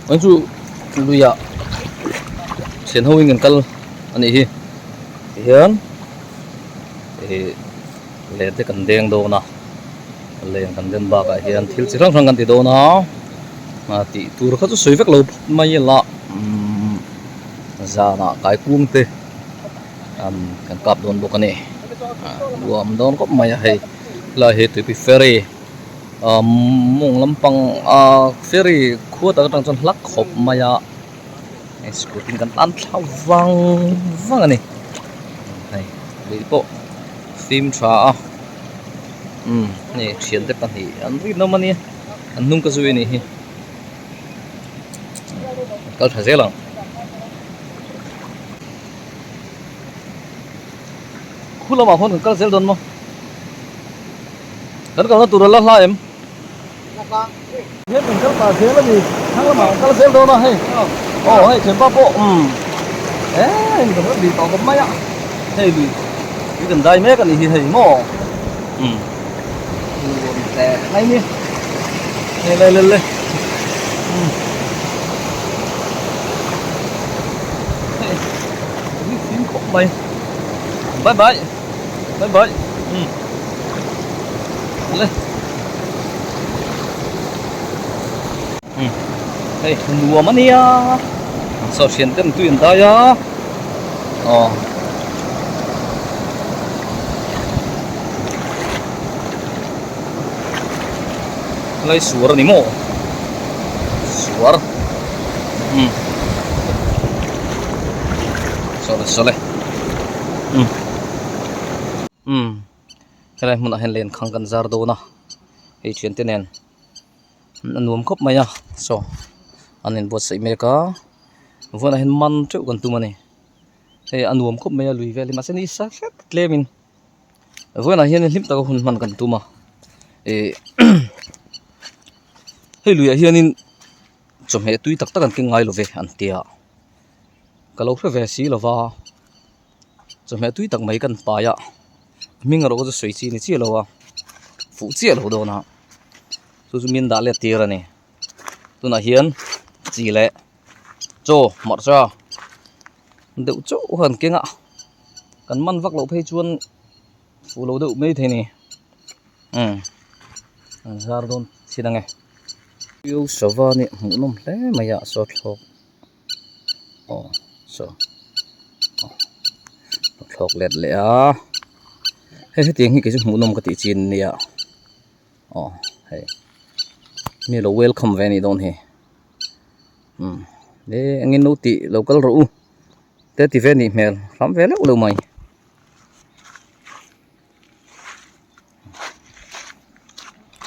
anh chú lui à sen hôi ngân kal anh ấy hiền thì lên tới cần đen đồ na lên cần đen ba cái hiền thiếu chỉ răng răng cần thì đồ na mà tí tu rất là suy vách lâu mấy là ra na cái cuồng tê cần cặp đồn bộ cái này gồm đồn có mấy hay là hệ từ ferry mong lampang ferry khu ta đang chọn lắc khop maya scooting kan tan thau vang vang ani này đi bộ phim tra này chiến tế pan hi anh biết nó mà nè anh nung cái gì này hi câu trả lời khu lo mà phun câu trả lời mà cái câu nó tụt ra em hết mình câu trả lời là gì thằng mà câu trả lời nó hay hay chuyện ba bộ mình có đi tàu có mấy ạ hay đi gần đây mấy cái này thì mỏ này nhỉ lên phím khổ mày bye lên hey mùa mà nia sao xuyên tên tuyển ta ya lấy suar ni mo suar sole cái này muốn hành lên khang cần jar do na hay chuyện tên nè nuông khóc mày à so anh nên bớt sấy mẹ cá vừa là hình man chỗ còn tụi mình hay anh nuông khóc mày à lùi về mà sẽ đi sát lê mình vừa là hiện lim tao hun man cần tụi mà hay lùi hiện in chồng hệ tuy tắc tắc cần kinh ngay lo về anh tia cái lâu phải về xí lo vào chồng hệ tuy tắc mấy cần pa ya mình ở đâu có suy chi này chi lo à phụ chi lo đâu na tôi mình đã lệ tiền rồi nè tôi nói hiền gì lệ cho mọt ra đậu chỗ hơn kia ngạ cần măn vác lẩu phê chuôn phụ lẩu đậu mấy thế nè ra đôn xin đăng nghe yêu sờ vào nè mũ nôm lẽ mày ạ sọt hộp sờ hộp lẹt lẹ hết tiếng cái mũ nôm cái tỷ chín nè hay mi lo welcome ve ni don he de angin no ti local ro te ti ve ni mel ram ve lo mai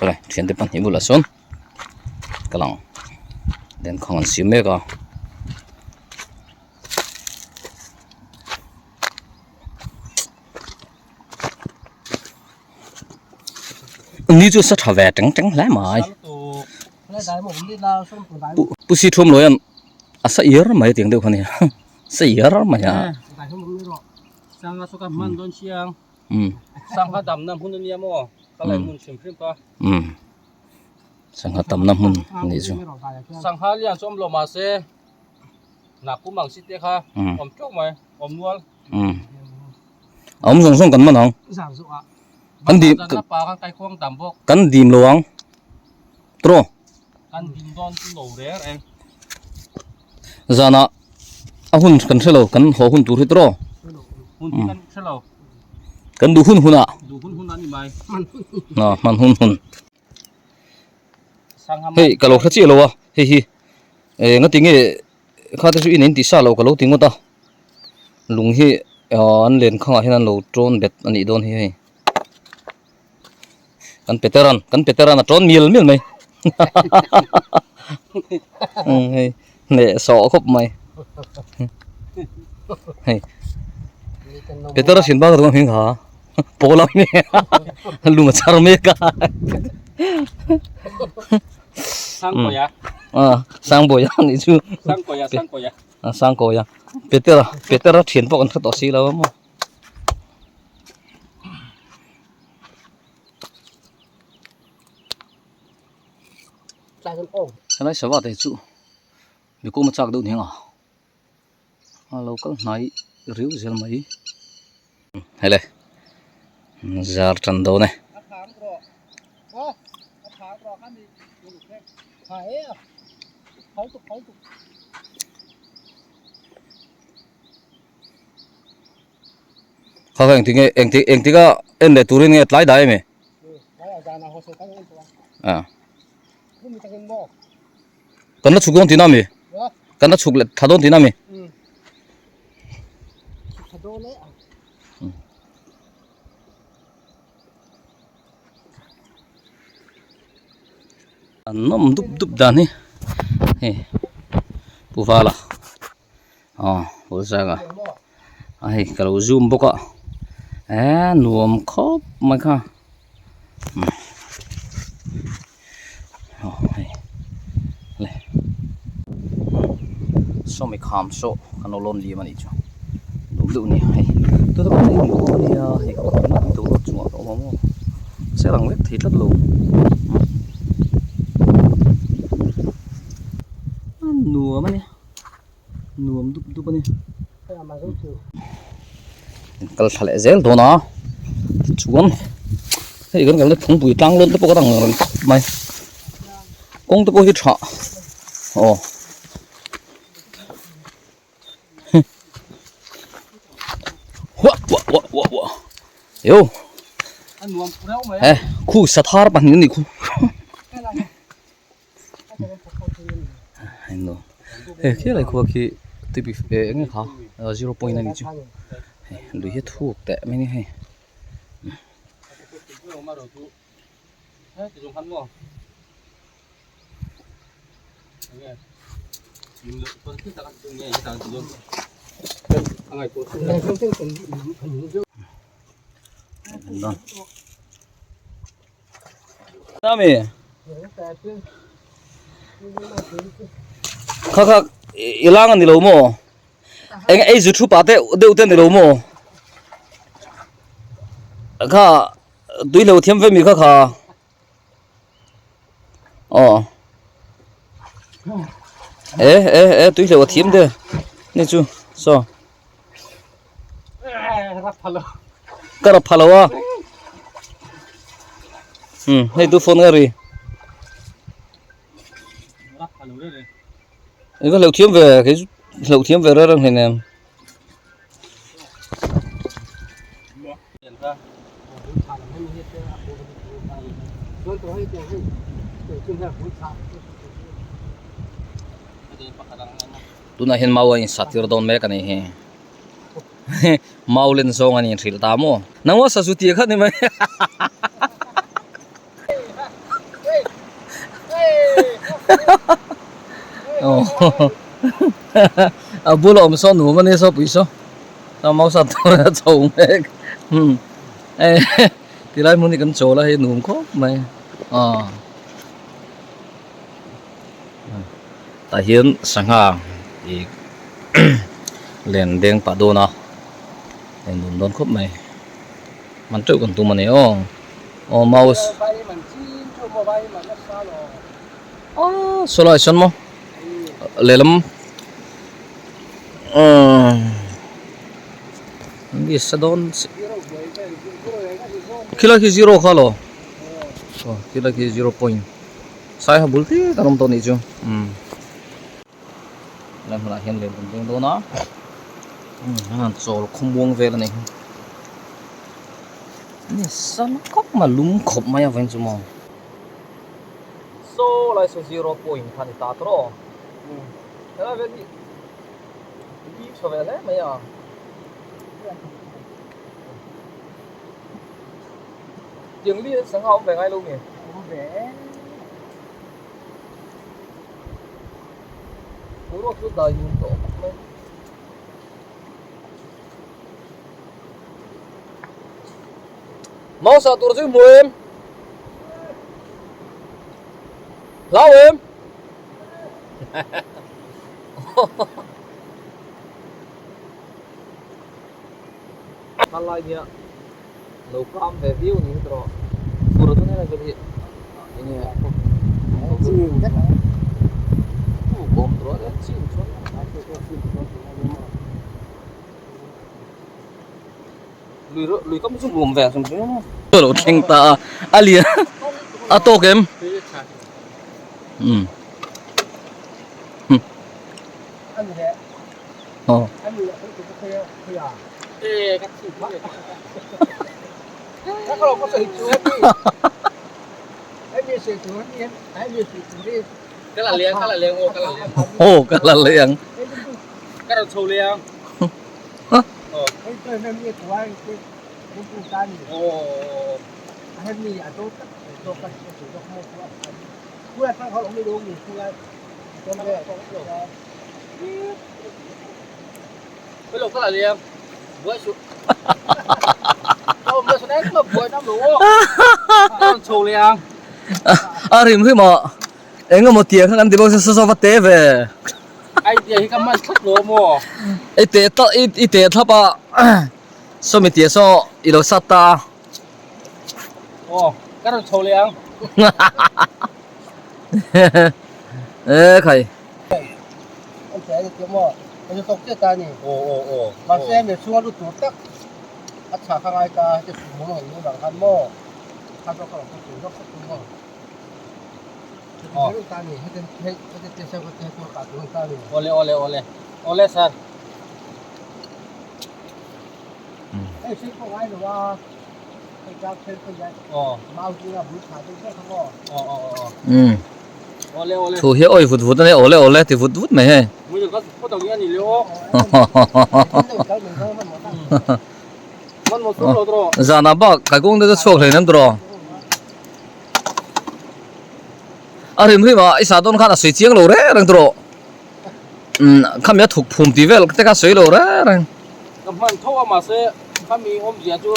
rồi chuyện tiếp pan hi bula son kalang den khong an sim me ka ni chu sa tha ve tang tang la mai pusi thom loyan asa year mai tiếng đâu khani sa year mai ya sang asuka man don siang sang ha dam nam hun ni mo kalai mun sim phim pa sang ha tam nam hun ni chu sang ha lian som lo ma se na ku mang si te kha om chok mai om nual ông song song kan man hang kan di pa kan kai khong tam bok kan dim loang tro kan dim don tu lo re em zana ahun kan selo kan ho hun tur hitro hun kan selo kan du hun huna ani mai na man hun sang ha hey kalau khachi lo wa hi ngati nge kha ta su in ti sa lo kalau tingo ta lung hi an len khanga hinan lo tron bet ani don hi kan peteran a tron mil mai hey ne so khop mai hey peter sin ba ro hing ha polam ni lu ma char me ka sang ko ya sang boya ni chu sang ko ya sang ko ya peter thian po kan to si lo mo cái này sao vậy chú mi ko ma chak do ni nga local nai riu zel mai hele zar chan do ne khá anh tiếng anh tiếng em để tụi nghe lái đáy mày à cần nó chụp con tí nào mày cần nó chụp lại thà đón tí nào mày nó đúp đúp đàn đi bù pha là bù ra à ai cái đầu zoom bốc à nuông khóc mày kha so mày khám so cái nó lon gì mà đi chứ đúng đúng nè hay tôi đã có thấy một cái này hay có cái nó tụ lót chung ở đó mà sẽ làm vết thịt rất luôn nùa mà nè nùa đúc đúc mà nè cái thằng lại dễ đồ nó chuông cái nó phun bụi trắng luôn tôi có thằng mày công tôi có hít thở ồ wow yo khu sát thar bằng những gì khu anh nói cái này khu kia tiếp về nghe khó 0.9 này chứ lưỡi hết thuốc tệ mấy này hay Nami khắc ilangan ni lo mo anh ấy giữ thu bát đều tên ni lo mo kha tuy lâu thêm với mình kha tuy lâu thêm đấy nên chú so cái đó phalo à này tu phone cái cái lâu thêm về cái lâu thêm về đó này nè tu na hen mau anh satir don me cái này he mau lên song anh thil ta mo nang wa sa su ti khat ni mai bula om so nu mane so pui so ta mau sa to chou me ti lai mun ni kan cho la he nu ko mai ta hian sanga i len deng pa do na len dun don khop mai man treu kan tu mane mouse solai son mo lelam ni sadon kila ki zero khalo kila ki 0 point sai ha bulti tanom to ni chu làm là hiện lên từng đó nó rồi không buông về là này sao nó cóc mà lúng khổng mày vậy chứ mà số lại số 0 point thành ta thôi thế là về đi số về đấy mày à tiếng đi sáng hôm về ngay luôn nhỉ về bố chút đời nhìn tổ lên mau sao tôi giữ mùi em lao em ăn lại nhỉ lâu cam về view như thế đó vừa rồi này là cái gì ini ya gom terus lùi có một chút luồng vẻ xong chứ tôi đầu tranh ta liền to kem ờ các con có sự chú em sự chú em sự chú đi cái là liền ô cái là liền cái đầu sầu liền cái tôi nên đi của anh cái cũng tan em đi à tôi cái sự đó không có cuối tháng họ không đi đâu gì cuối trong đây cái lục cái là liền với số hôm nay số đấy có buổi năm đủ con sầu liền rim khi mà em có một tiếng ăn thì bao giờ sao phát tế về ai thì cái mắt thắt lỗ mò ít tế to ít tế thấp à số mấy tiếng số ít đồ sát ta cái đầu sầu liền ê khai anh trẻ thì kiếm mò anh tóc chết ta nhỉ mà xem để xua được tụt tắc ắt chả khang ai ta cái số mò như bằng khăn mò khăn cho cái tụt nó không mò cái ta nhỉ cái sao cái cả tụi ta nhỉ ole sir ấy xin không ai được à cái cha thêm cái gì mau chỉ là bút thả cái không thu hiếu ơi vụt vụt này ole thì vụt vụt mày hay bây giờ có đồng ý gì liệu con một số rồi giờ nào bảo cái công nó chọc lên em rồi rim khi mà isa don khá là suy chiang rồi đấy đang rồi khăm nhớ thuộc phùm tí về cái cái suy rồi đấy cầm hẳn thua mà sẽ kami om dia tu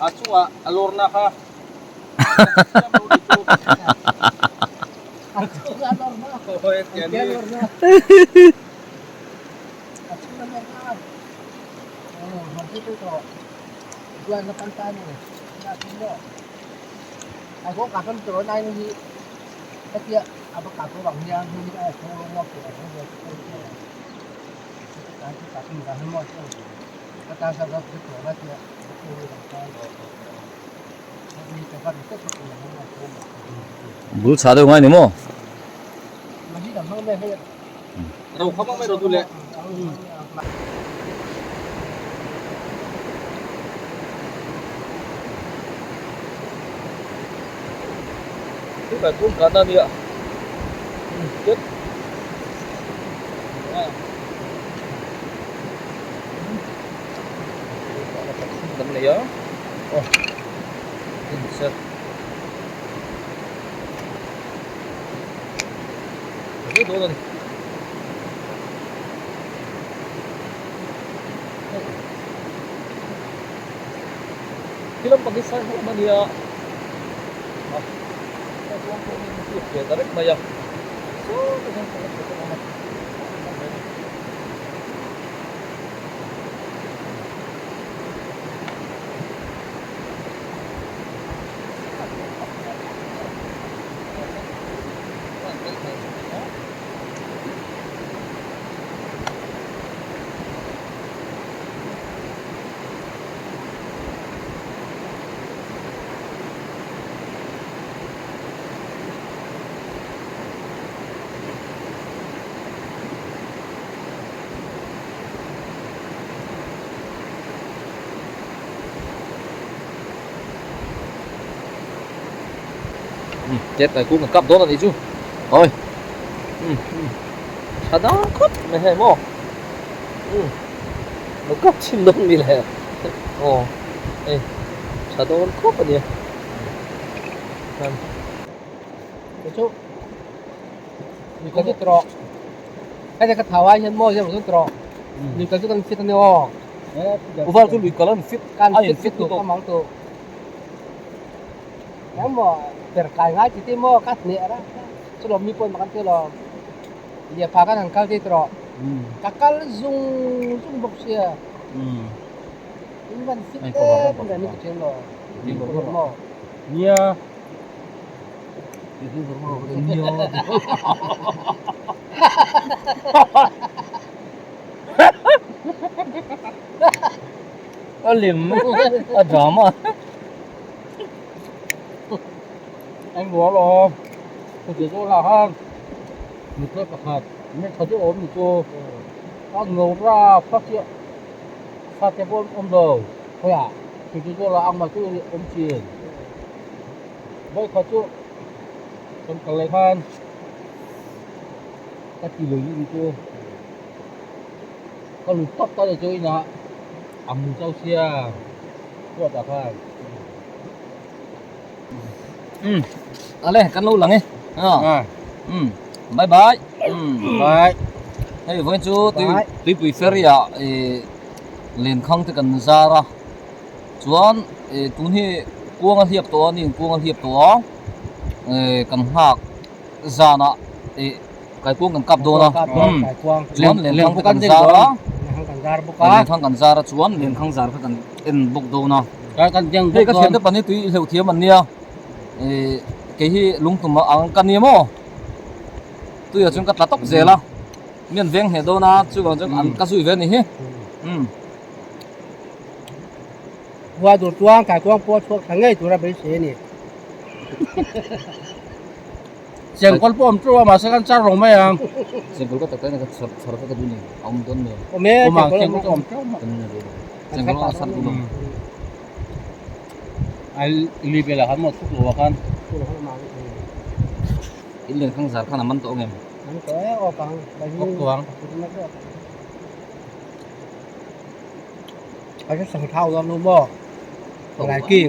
acu alor na ha aku kapan turun naik ni tapi apa kata orangnya ni aku mau ke aku tapi dah semua kata saya tu orang dia 물 차도 많이 뭐 đâu không có mấy đồ tu lệ cái bài cũng cả năm đi ạ chết tấm này á cái đồ này film pakai saya sama dia ya tarik bayar chết rồi cũng cặp đó là gì chứ thôi sao đó cướp mày hay mò nó cướp chim đông đi lẹ ê sao đó cướp à nhỉ chú mình có chút trọ cái này cái thảo ai nhân môi chứ một chút trọ mình có chút tăng fit nữa Uvar tu lui kalan fit kan fit tu ka mang tu yang mo terkai ngai ti mo kat ni ara sudah mi pun makan tu lo dia pakan angkal ti tro kakal zung boksia ini kan fit kan ni kecil lo di mo nia itu bermo Liềm ở đó mà anh bố lo tôi chỉ cho là hơn một cái bạc hạt nênเขาจะốm cho nó ngầu ra phát triển ôm đầu thôi à thì chỉ cho là ăn mà chứ ôm chìm vậyเขาจะtrong cái này hơn các kỳ lưỡi như chưa có lục tóc tới chơi nè ăn châu xia rất là hơn Ale kan lo lang eh. à Bye bye. đấy Hey với chú Bye. tôi prefer ya lên khang thì cần ra ra. Chuan tun hi kuang al hiệp to ni kuang al hiệp to. Kan hak ra na cái kuang kan kap do na. Chuan lên khang thì cần ra ra. Lên khang cần ra ra chuan lên khang ra kan en bok do na. cái con dân Hey ka thiam te pani tui heu thiam an nia. Cái hi lungtum ang kan ni mo. Tui chung ka tlatok zela. Mian veng he do na chu ga chung an ka sui ve ni hi. qua đồ chuang cái chuang po chuang thằng ấy tụi nó bị xé nè chẳng con po chua mà sao con cha rồng mấy à Sengkol ka takay na ka sarap ka dun eh. Aum don me. mẹ chẳng có làm con chua mà Sengkol ka sarap dun. ai li về là hắn một chút lúa con Ilen khang zar ka naman to ngem. hắn có ô bằng ốc chuangเขาจะสั่งเท่ากันรู้บ่หลายกิ่ง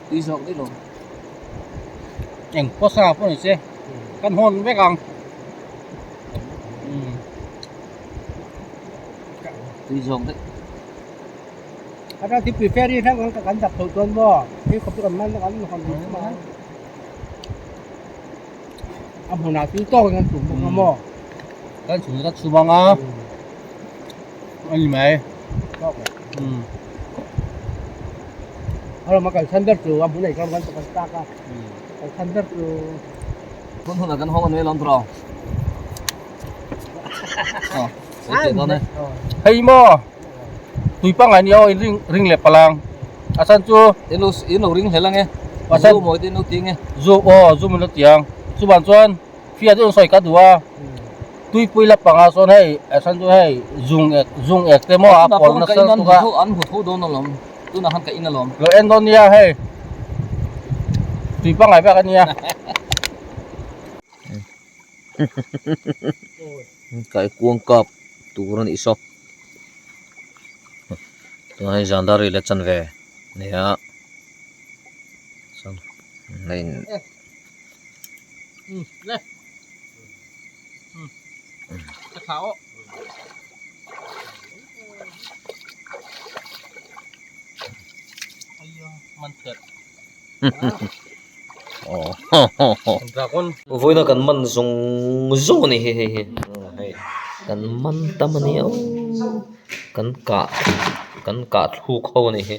Tui sok đi lo.อย่างพวกซาพวกนี้สิกันหอนไว้กัง Tui sok đấy. ถ้าที่ปีเฟรี่ถ้ากันจับตัวตัวบ่ที่เขาเป็นมันกันคนนี้มาเอาหัวหน้าที่โตกันถุงบ่บ่กันถุงก็ชูบังอ่ะอันนี้ไหมkalau makan sandar tu, abu naik kalau makan tak kan. Sandar tu. Kun hon kan hong an lon tro. Sai te ne. Hey mo. Tui pang anh yo ring le palang. Asan chu Ino ring helang eh. Asan Zo mo tin ting eh. zu mun tiang. Su ban chuan fia tu soi ka dua. Tui pui la panga son hey, asan chu hey zung ek te mo a pol na san tu ka. An hu thu don lom. Tu na han ka ina lom. Lo Indonesia hey. Tui pang ai ba kan ya. Cái cuông cọp turan isop. Tu hai jandari le chan ve. Ne ya. San. Nei. Le. Ka tháo. Ayo, mantep. Dragon. Vui nó cần mặn dùng rô này he cần mặn tâm này cần cả thu khâu này he